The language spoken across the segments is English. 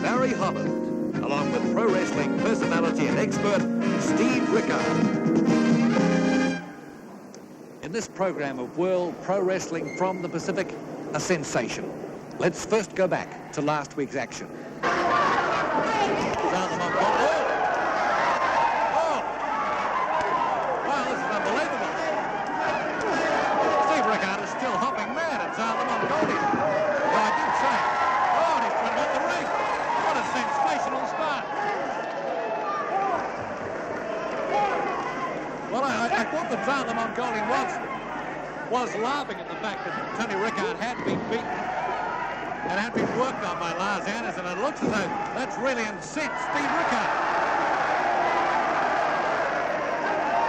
Barry Holland, along with pro wrestling personality and expert Steve Rickard. In this program of World Pro Wrestling from the Pacific, a sensation. Let's first go back to last week's action. The Mongolian was laughing at the fact that Tony Rickard had been beaten and had been worked on by Lars Anderson. It looks as though that's really incensed Steve Rickard.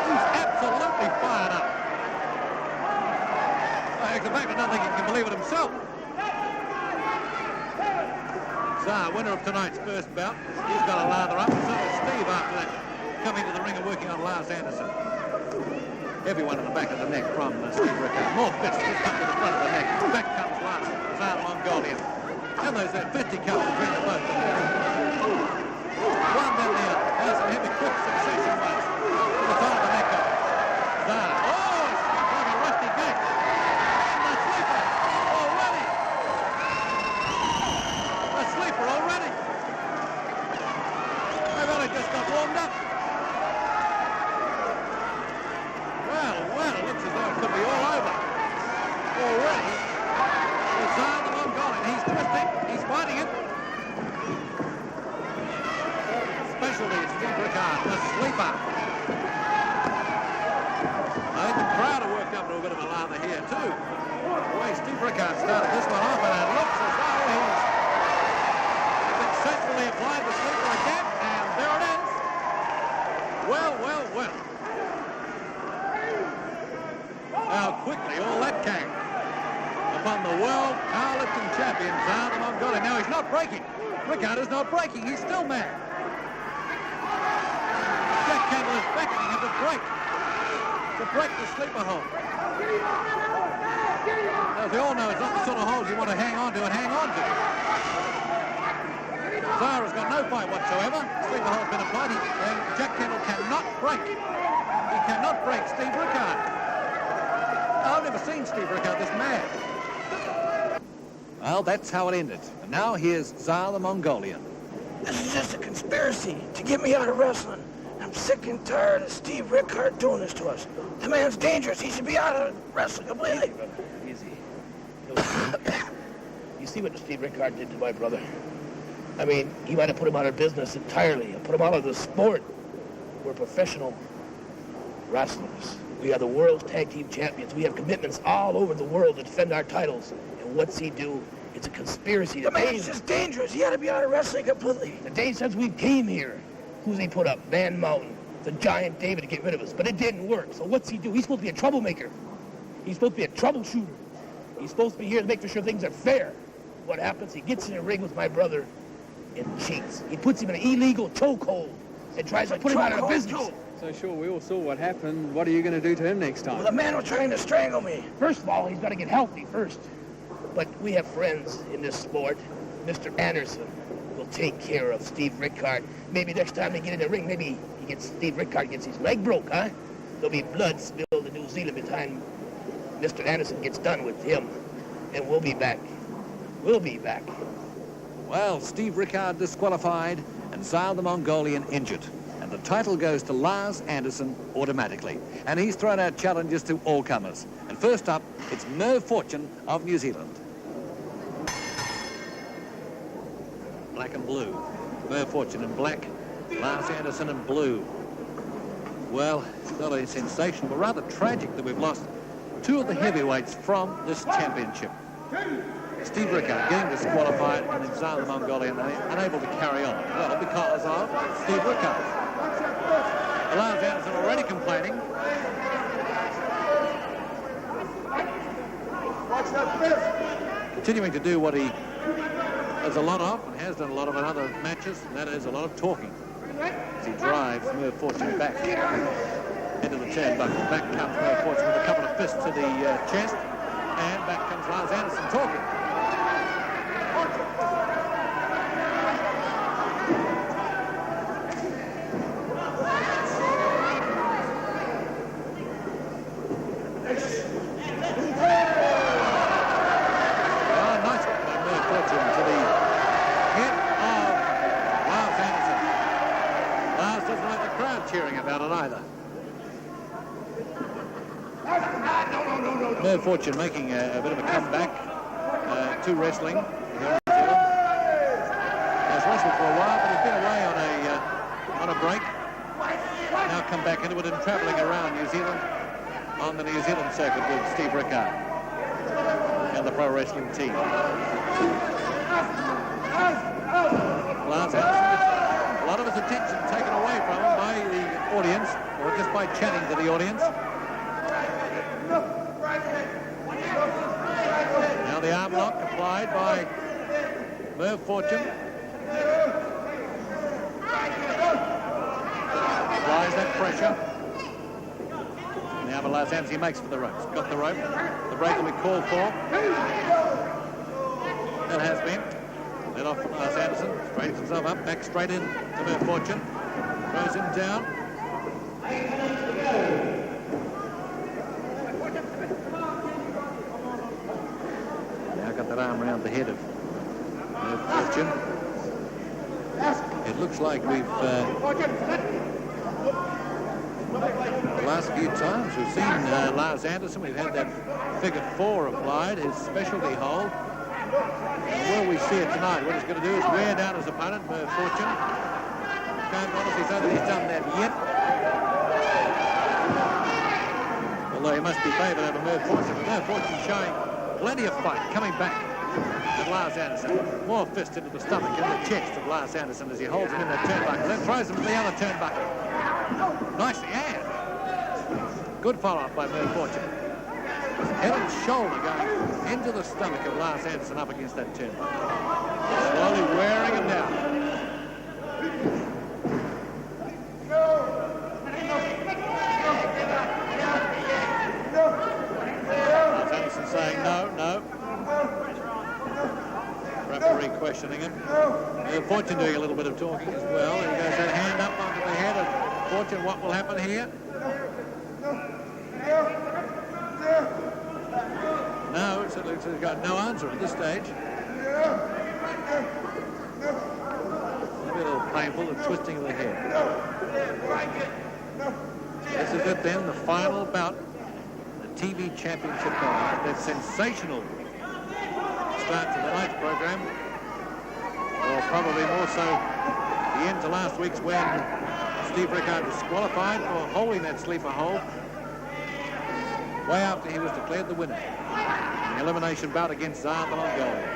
He's absolutely fired up. The fact that I don't think he can believe it himself. Tsar, winner of tonight's first bout, he's got a lather up, and so is Steve after that, coming to the ring and working on Lars Anderson. Everyone in the back of the neck from Steve Rickard. More fists come to the front of the neck. Back comes Lars, Tsar Mongolian. And there's that fisticuffs between the both of them. One then the other. There's a heavy quick succession once. To the top of the neck up. Tsar. Oh, it's like a rusty gate. And the sleeper already. The sleeper already. They've only just got warmed up. Well, it looks as though it could be all over already. The Tsar, the Mongolian, he's twisting, he's fighting it. Specialty is Steve Rickard, the sleeper. I think the crowd are worked up to a bit of a lather here too. The way Steve Rickard started this one off, and it looks as though he's successfully applied the sleeper again, and there it is. Well. How quickly all that came upon the world powerlifting champion, Tsar the Mongolian. Now he's not breaking. Rickard is not breaking. He's still mad. Jack Campbell is beckoning him to break the sleeper hold. As we all know, it's not the sort of hold you want to hang on to and hang on to. Tsar has got no fight whatsoever. Sleeper hold's been applied. Jack Campbell cannot break. He cannot break Steve Rickard. I've never seen Steve Rickard this mad. Well, that's how it ended. And now here's Tsar the Mongolian. This is just a conspiracy to get me out of wrestling. I'm sick and tired of Steve Rickard doing this to us. The man's dangerous. He should be out of wrestling completely. Easy. You see what Steve Rickard did to my brother? I mean, he might have put him out of business entirely and put him out of the sport. We're professional wrestlers. We are the world's tag team champions. We have commitments all over the world to defend our titles. And what's he do? It's a conspiracy to The man's just dangerous. He ought to be out of wrestling completely. The day since we came here, who's he put up? Van Mountain, the giant David to get rid of us. But it didn't work. So what's he do? He's supposed to be a troublemaker. He's supposed to be a troubleshooter. He's supposed to be here to make sure things are fair. What happens? He gets in a ring with my brother and cheats. He puts him in an illegal chokehold and tries to put him out of business. So sure, we all saw what happened. What are you going to do to him next time? Well, the man was trying to strangle me. First of all, he's got to get healthy first. But we have friends in this sport. Mr. Anderson will take care of Steve Rickard. Maybe next time they get in the ring, maybe Steve Rickard gets his leg broke, huh? There'll be blood spilled in New Zealand by the time Mr. Anderson gets done with him. And we'll be back. We'll be back. Well, Steve Rickard disqualified and Tsar the Mongolian injured. And the title goes to Lars Anderson automatically. And he's thrown out challenges to all comers. And first up, it's Merv Fortune of New Zealand. Black and blue. Merv Fortune in black, Lars Anderson in blue. Well, it's not a sensation, but rather tragic that we've lost two of the heavyweights from this championship. Steve Rickard getting disqualified and then Tsar the Mongolian unable to carry on. Well, because of Steve Rickard. Lars Anderson already complaining. Continuing to do what he does a lot of and has done a lot of in other matches, and that is a lot of talking. As he drives Merv Fortune back into the turnbuckle. Back comes Merv Fortune with a couple of fists to the chest, and back comes Lars Anderson talking. Merv Fortune making a bit of a comeback to wrestling here in New Zealand. Has wrestled for a while, but he's been away on a break. Now come back into it and travelling around New Zealand on the New Zealand circuit with Steve Rickard and the pro wrestling team. Lars Anderson, a lot of his attention taken away from him by the audience, or just by chatting to the audience. Now the arm lock applied by Merv Fortune. Applies that pressure. Now the Lars Anderson makes for the ropes. Got the rope. The break will be called for. That has been. Let off from Lars Anderson. Straightens himself up. Back straight in to Merv Fortune. Throws him down. Now got that arm around the head of Merv Fortune. It looks like we've the last few times we've seen Lars Anderson, we've had that figure 4 applied, his specialty hold. And will we see it tonight? What he's going to do is wear down his opponent, Merv Fortune. Can't honestly say that he's done that yet. Although he must be favoured over Merv Fortune. But Merv Fortune showing plenty of fight, coming back at Lars Anderson. More fist into the stomach and the chest of Lars Anderson as he holds him in that turnbuckle. Then throws him to the other turnbuckle. Nicely, and good follow-up by Merv Fortune. Head and shoulder going into the stomach of Lars Anderson up against that turnbuckle. Slowly wearing him down. Lars Anderson saying no. Referee questioning him. Fortune doing a little bit of talking as well. He goes that hand up onto the head of Fortune. What will happen here? No, it looks like he's got no answer at this stage. A little painful, the twisting of the head. This is it then, the final bout, the TV Championship bout. That sensational start to tonight's program, or probably more so the end to last week's when Steve Rickard was disqualified for holding that sleeper hold way after he was declared the winner in the elimination bout against Zar the Mongolian.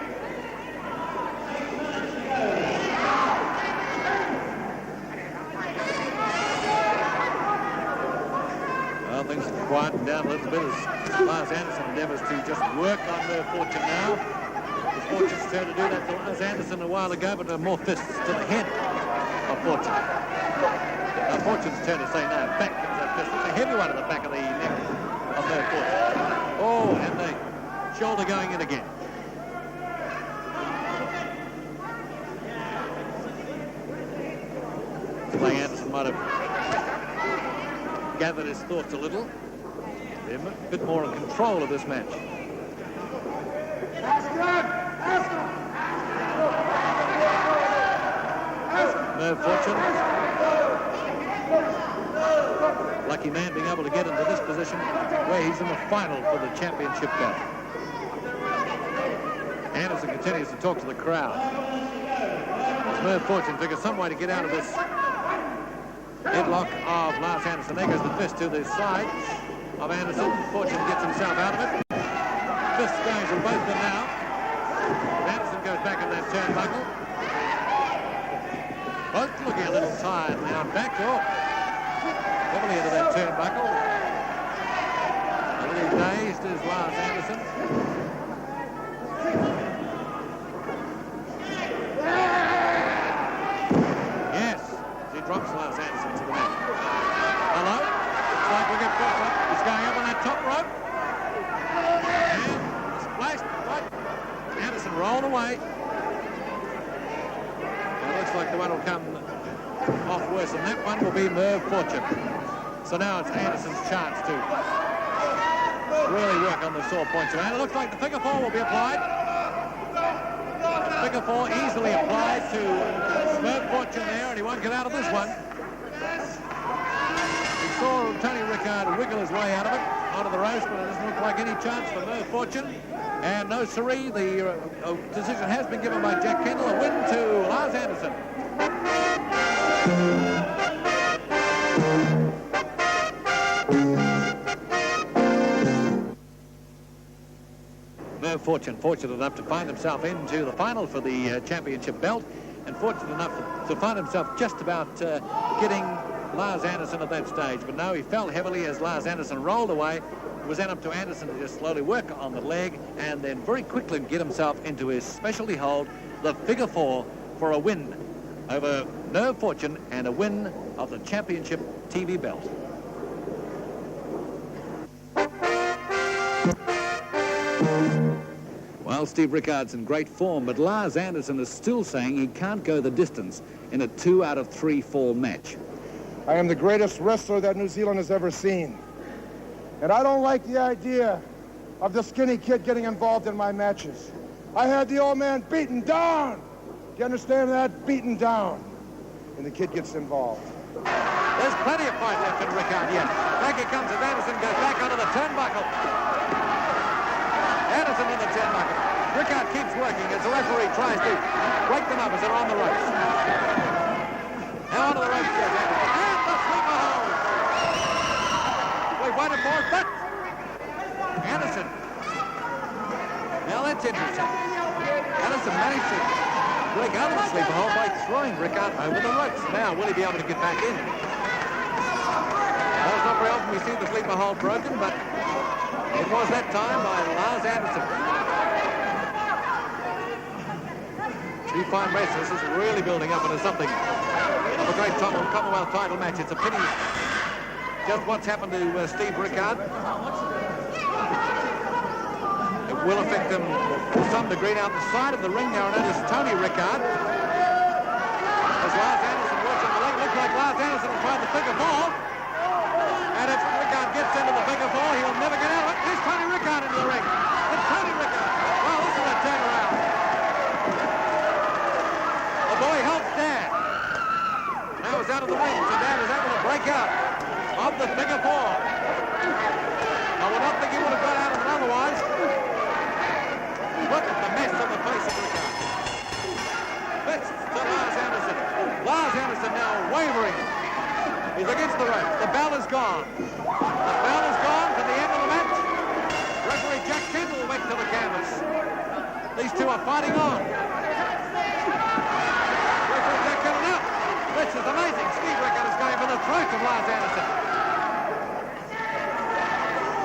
Well, things have quietened down a little bit as Lars Anderson endeavours to just work on Merv Fortune now. Fortune's turn to do that to Lars Anderson a while ago, but more fists to the head of Fortune. Now Fortune's turn to say no. Back comes that fist. It's a heavy one at the back of the neck of Merv Fortune. Oh, and the shoulder going in again. Like Anderson might have gathered his thoughts a little. They're a bit more in control of this match. Merv Fortune, lucky man being able to get into this position where he's in the final for the championship bout. Anderson continues to talk to the crowd. As Merv Fortune figures some way to get out of this headlock of Lars Anderson. There goes the fist to the side of Anderson. Fortune gets himself out of it. Fist going from both of them now. Anderson goes back in that turnbuckle. Both looking a little tired now. Back off. Heavily into that turnbuckle. A little dazed is Lars Anderson. Yes, he drops Lars Anderson to the mat. Hello? Looks like we'll get close up. He's going up on that top rope. And splashed right. Anderson rolled away. Looks like the one will come off worse, and that one will be Merv Fortune. So now it's Anderson's chance to really work on the sore points. And it looks like the figure 4 will be applied. The figure 4 easily applied to Merv Fortune there, and he won't get out of this one. He's saw Tony Rickard wiggle his way out of it, onto the ropes, but it doesn't look like any chance for Merv Fortune. And no siree, the decision has been given by Jack Kendall, a win to Lars Anderson. Merv Fortune fortunate enough to find himself into the final for the championship belt, and fortunate enough to find himself just about getting Lars Anderson at that stage. But no, he fell heavily as Lars Anderson rolled away. It was then up to Anderson to just slowly work on the leg and then very quickly get himself into his specialty hold, the figure four, for a win over Merv Fortune and a win of the championship TV belt. Well, Steve Rickard's in great form, but Lars Anderson is still saying he can't go the distance in a 2 out of 3 fall match. I am the greatest wrestler that New Zealand has ever seen. And I don't like the idea of the skinny kid getting involved in my matches. I had the old man beaten down. Do you understand that? Beaten down. And the kid gets involved. There's plenty of fight left in Rickard yet. Back it comes as Anderson goes back onto the turnbuckle. Anderson in the turnbuckle. Rickard keeps working as the referee tries to break them up as they're on the ropes. Now onto the ropes goes Anderson. And the sleeper hold. We've waited for it, but Anderson. Now that's interesting. Anderson managed to break out of the sleeper hold by throwing Rickard over the ropes. Now will he be able to get back in? Well, it's not very often we see the sleeper hold broken, but it was that time by Lars Anderson. Two fine wrestlers. This is really building up into something of a great Commonwealth title match. It's a pity just what's happened to Steve Rickard. It will affect them to some degree. Now, at the side of the ring now, and that is Tony Rickard. As Lars Anderson works on the leg, looks like Lars Anderson will try the figure four. And if Rickard gets into the figure four, he'll never get out of it. Here's Tony Rickard into the ring. It's Tony Rickard. Well, this is a turnaround. The boy helps Dad. Now he's out of the ring, so Dad is able to break out of the figure four. I would not think he would have got out of it otherwise. Look at the mess on the face of Rickard. Fits to Lars Anderson. Lars Anderson now wavering. He's against the ropes. The bell is gone. The bell is gone to the end of the match. Referee Jack Kendall went to the canvas. These two are fighting on. Referee Jack Kendall now. This is amazing. Steve Rickard is going for the throat of Lars Anderson.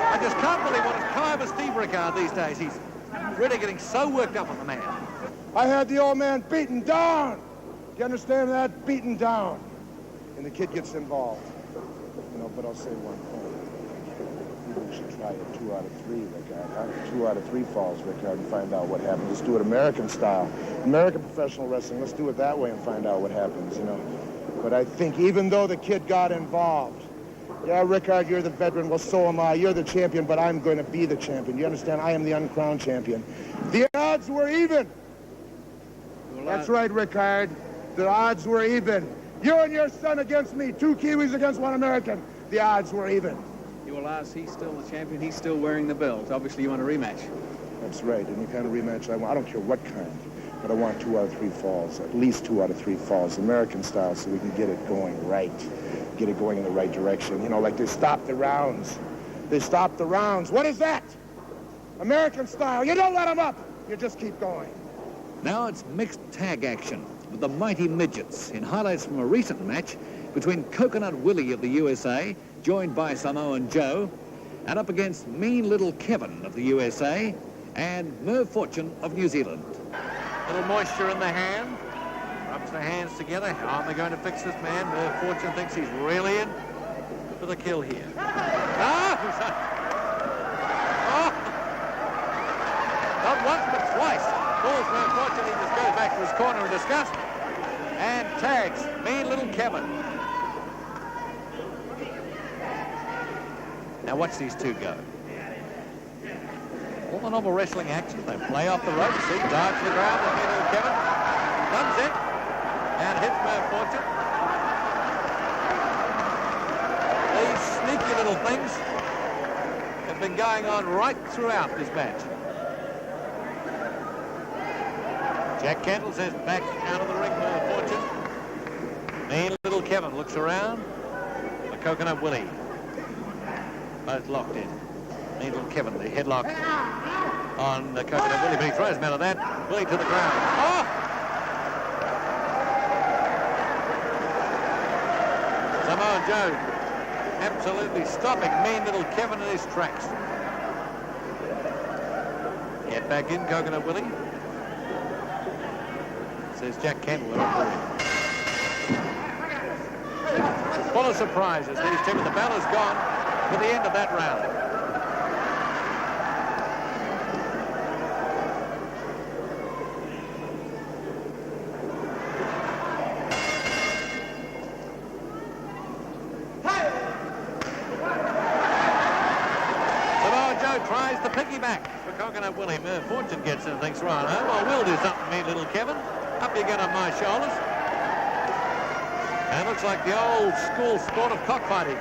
I just can't believe what has come over Steve Rickard these days. He's really getting so worked up on the man. I had the old man beaten down. Do you understand that? Beaten down. And the kid gets involved. You know, but I'll say one thing. Maybe we should try a 2 out of 3, Rickard. 2 out of 3 falls, Rickard, and find out what happens. Let's do it American style. American professional wrestling. Let's do it that way and find out what happens, you know. But I think even though the kid got involved, yeah, Rickard, you're the veteran. Well, so am I. You're the champion, but I'm going to be the champion. You understand? I am the uncrowned champion. The odds were even. That's right, Rickard. The odds were even. You and your son against me. 2 Kiwis against 1 American. The odds were even. Well, Lars, he's still the champion. He's still wearing the belt. Obviously, you want a rematch. That's right. Any kind of rematch I want. I don't care what kind, but I want 2 out of 3 falls. At least 2 out of 3 falls. American style, so we can get it going right. Get it going in the right direction. You know, like they stopped the rounds. They stopped the rounds. What is that? American style. You don't let them up. You just keep going. Now it's mixed tag action with the Mighty Midgets in highlights from a recent match between Coconut Willie of the USA, joined by Samoan Joe, and up against Mean Little Kevan of the USA and Merv Fortune of New Zealand. Little moisture in the hand. Rubs the hands together. How are they going to fix this man? Merv Fortune thinks he's really in for the kill here. Oh! Not once, but twice. Falls Merv Fortune. He just goes back to his corner in disgust and tags Mean Little Kevan. Now watch these two go. All the normal wrestling action. They play off the ropes. See, dives to the ground. And Mean Little Kevan comes in and hits Merv Fortune. These little things have been going on right throughout this match. Jack Candle says back out of the ring, Merv Fortune. Mean little Kevan looks around. The Coconut Willie. Both locked in. Mean little Kevan, the headlock on the Coconut Willie, but he throws him out of that. Willie to the ground. Oh! Samoan Joe absolutely stopping Mean little Kevan in his tracks. Get back in, Coconut Willie. Says Jack Kendall, the referee. Full of surprises, these two, but the bell is gone for the end of that round. Samoa Joe tries the piggyback for Coconut Willie. Merv Fortune gets it and thinks, right, oh, well, we'll do something, Mean little Kevan. Up you get on my shoulders. And it looks like the old school sport of cockfighting.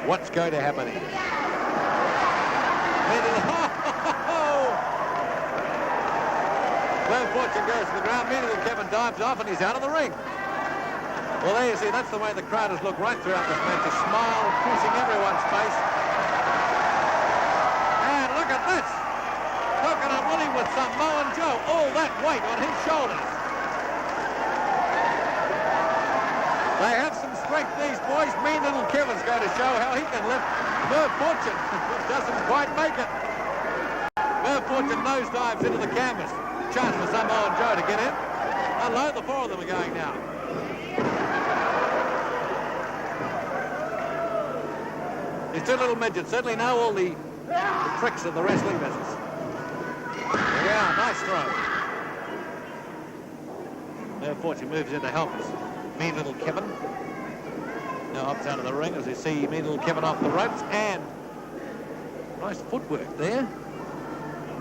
What's going to happen here? Merv Fortune goes to the ground. Mean little Kevan dives off and he's out of the ring. Well, there you see, that's the way the crowd has looked right throughout this match. A smile crossing everyone's face. And look at this. Coconut Willie with Samoan Joe, all that weight on his shoulders. They have some strength, these boys. Mean little Kevan's going to show how he can lift Merv Fortune. Doesn't quite make it. Merv Fortune nosedives into the canvas. Chance for Samoan Joe to get in. Hello, the four of them are going now. These two little midgets certainly know all the tricks of the wrestling business. Yeah, nice throw. Merv Fortune moves in to help us. Mean little Kevan now hops out of the ring as we see Mean little Kevan off the ropes, and nice footwork there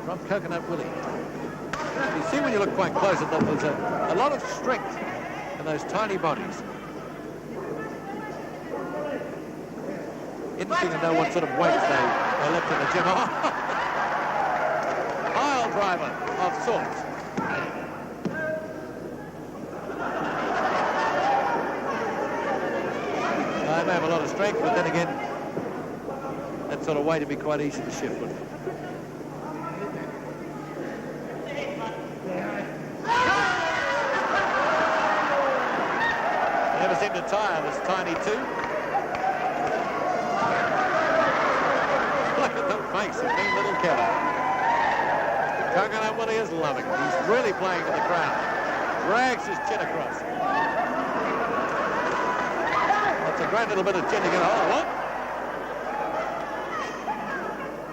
from Coconut Willie. You see when you look quite close at them, there's a lot of strength in those tiny bodies. Interesting to know what sort of weights they lift in the gym. Pile driver of sorts. They may have a lot of strength, but then again, that sort of weight would be quite easy to shift with. Never seem to tire, this tiny two. Look at the face of Mean little Kevan. Coconut Willie is loving it. He's really playing to the crowd. Drags his chin across. That's a great little bit of chin to get a hold of. What?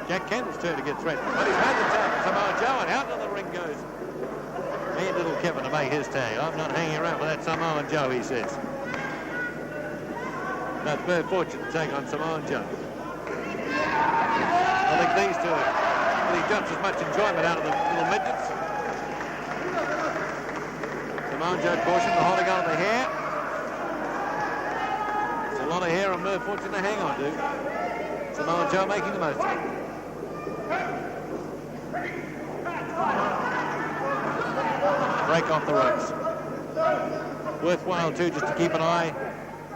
Jack Kendall's turn to get threatened. But he's made the tag for Samoa Joe, and out of the ring goes Mean little Kevan to make his tag. I'm not hanging around with that Samoan Joe, he says. That's Merv Fortune to take on Samoan Joe. I think these two really just as much enjoyment out of the little midgets. Samoan Joe caution for holding on to the hair. It's a lot of hair on Merv Fortune to hang on to. Samoan Joe making the most of it. Break off the ropes. Worthwhile too just to keep an eye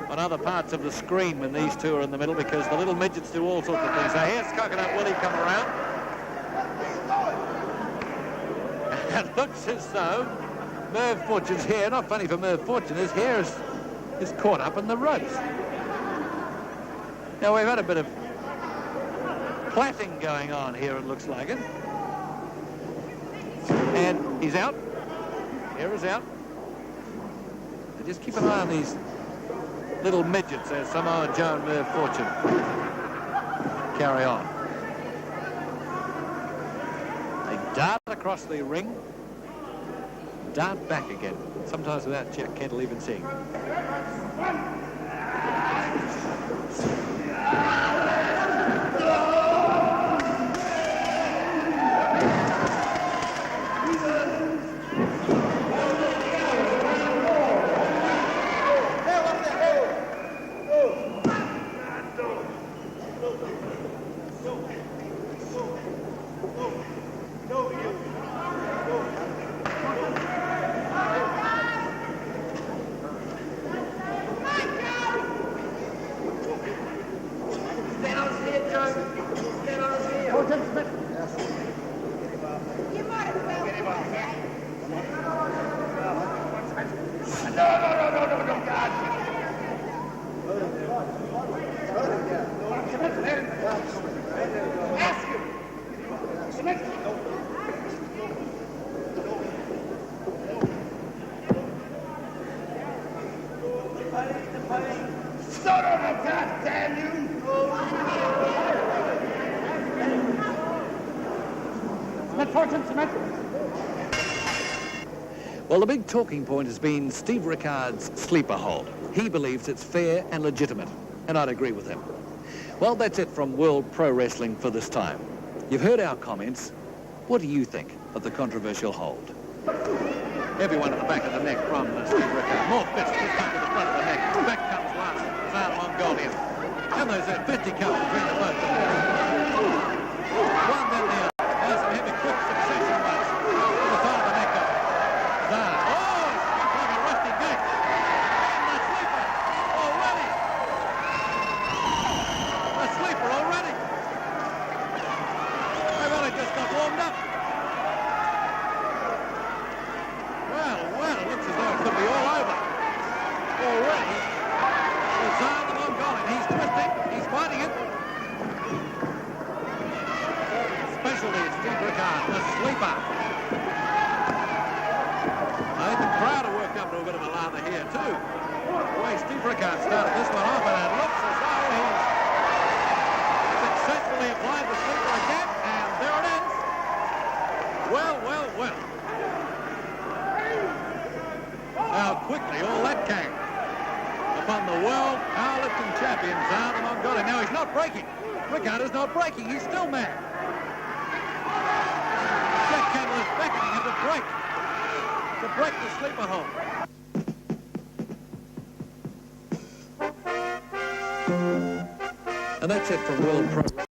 on other parts of the screen when these two are in the middle, because the little midgets do all sorts of things. So here's Coconut Willie come around. And it looks as though Merv Fortune's hair, not funny for Merv Fortune, his hair is caught up in the ropes. Now we've had a bit of plaiting going on here, it looks like it. And he's out. Hair is out. So just keep an eye on these little midgets as Samoa Joe and Merv Fortune carry on. They dart across the ring, dart back again, sometimes without Jack Kendall even seeing. Well, the big talking point has been Steve Rickard's sleeper hold. He believes it's fair and legitimate, and I'd agree with him. Well, that's it from World Pro Wrestling for this time. You've heard our comments. What do you think of the controversial hold? Everyone at the back of the neck from Steve Rickard. More fists this time to the front of the neck. Back comes Lars, Zara Mongolian. And there's a fisticuffs between the both of them. One then the other. There's a heavy quick succession rush. To the side of the neck of Zara. Oh, it's like a rusty neck. And the sleeper already. The sleeper already. They've only just got warmed up. Well, it looks as though it could be all over. Already, Zara the Mongolian, he's twisting, he's fighting it. Specialty, Steve Rickard, the sleeper. I think the crowd are worked up to a bit of a lather here too. The way Steve Rickard started this one off, and it looks as though he's successfully applied the sleeper again, and there it is. Well. How quickly all that came upon the world powerlifting champion, Zara the Mongolian. Now, he's not breaking. Rickard is not breaking. He's still mad. Jack Campbell is beckoning him to break the sleeper hold. And that's it from World Pro